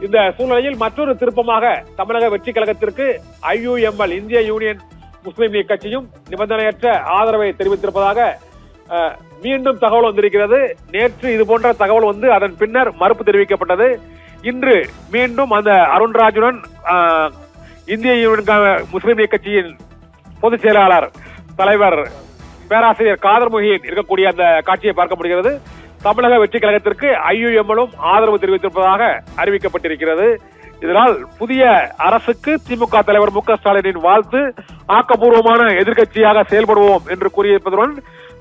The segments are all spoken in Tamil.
இந்த சூழ்நிலையில் மற்றொரு திருப்பமாக தமிழக வெற்றி கழகத்திற்கு IUML இந்திய யூனியன் முஸ்லீம் லீக் கட்சியும் நிபந்தனையற்ற ஆதரவை தெரிவித்திருப்பதாக மீண்டும் தகவல் வந்திருக்கிறது. நேற்று இது போன்ற தகவல் வந்து அதன் பின்னர் மறுப்பு தெரிவிக்கப்பட்டது. இன்று மீண்டும் அந்த அருண்ராஜுடன் இந்திய யூனியன் முஸ்லீம் லீக் கட்சியின் பொதுச் செயலாளர் தலைவர் பேராசிரியர் காதர் முஹீன் இருக்கக்கூடிய அந்த காட்சியை பார்க்க முடிகிறது. தமிழக வெற்றி கழகத்திற்கு IUMலும் ஆதரவு தெரிவித்திருப்பதாக அறிவிக்கப்பட்டிருக்கிறது. இதனால் புதிய அரசுக்கு திமுக தலைவர் மு க ஸ்டாலினின் வாழ்த்து, ஆக்கப்பூர்வமான எதிர்கட்சியாக செயல்படுவோம் என்று கூறியிருப்பதுடன்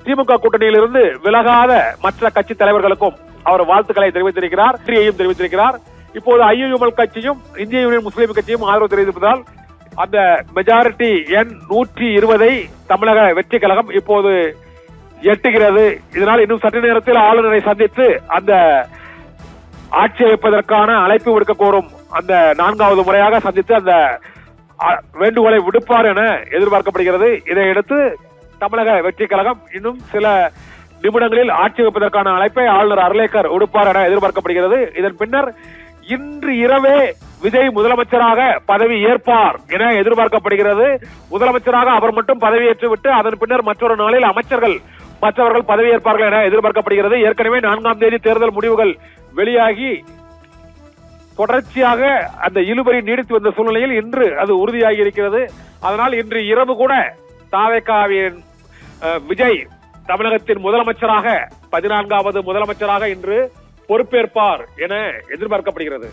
திமுக கூட்டணியிலிருந்து விலகாத மற்ற கட்சி தலைவர்களுக்கும் அவர் வாழ்த்துக்களை தெரிவித்திருக்கிறார், தெரிவித்திருக்கிறார். இப்போது IUML கட்சியும் இந்திய யூனியன் முஸ்லீம் கட்சியும் ஆதரவு தெரிவித்திருப்பதால் அந்த மெஜாரிட்டி எண் 120 தமிழக வெற்றி கழகம் இப்போது எட்டுகிறது. இதனால் இன்னும் சற்று நேரத்தில் ஆளுநரை சந்தித்து அந்த ஆட்சி அமைப்பதற்கான அழைப்பு விடுக்க கோரும் அந்த 4வது முறையாக சந்தித்து அந்த வேண்டுகோளை விடுப்பார் என எதிர்பார்க்கப்படுகிறது. இதையடுத்து தமிழக வெற்றி கழகம் இன்னும் சில நிமிடங்களில் ஆட்சி அமைப்பதற்கான அழைப்பை ஆளுநர் அர்லேக்கர் விடுப்பார் என எதிர்பார்க்கப்படுகிறது. இதன் பின்னர் இன்று இரவே விஜய் முதலமைச்சராக பதவி ஏற்பார் என எதிர்பார்க்கப்படுகிறது. முதலமைச்சராக அவர் மட்டும் பதவியேற்று விட்டு அதன் பின்னர் மற்றொரு நாளில் மற்றவர்கள் பதவியேற்பார்கள் என எதிர்பார்க்கப்படுகிறது. ஏற்கனவே 4ஆம் தேதி தேர்தல் முடிவுகள் வெளியாகி தொடர்ச்சியாக அந்த இழுபறி நீடித்து வந்த சூழ்நிலையில் இன்று அது உறுதியாகி இருக்கிறது. அதனால் இன்று இரவு கூட தாவேகாவின் விஜய் தமிழகத்தின் முதலமைச்சராக 14வது முதலமைச்சராக இன்று பொறுப்பேற்பார் என எதிர்பார்க்கப்படுகிறது.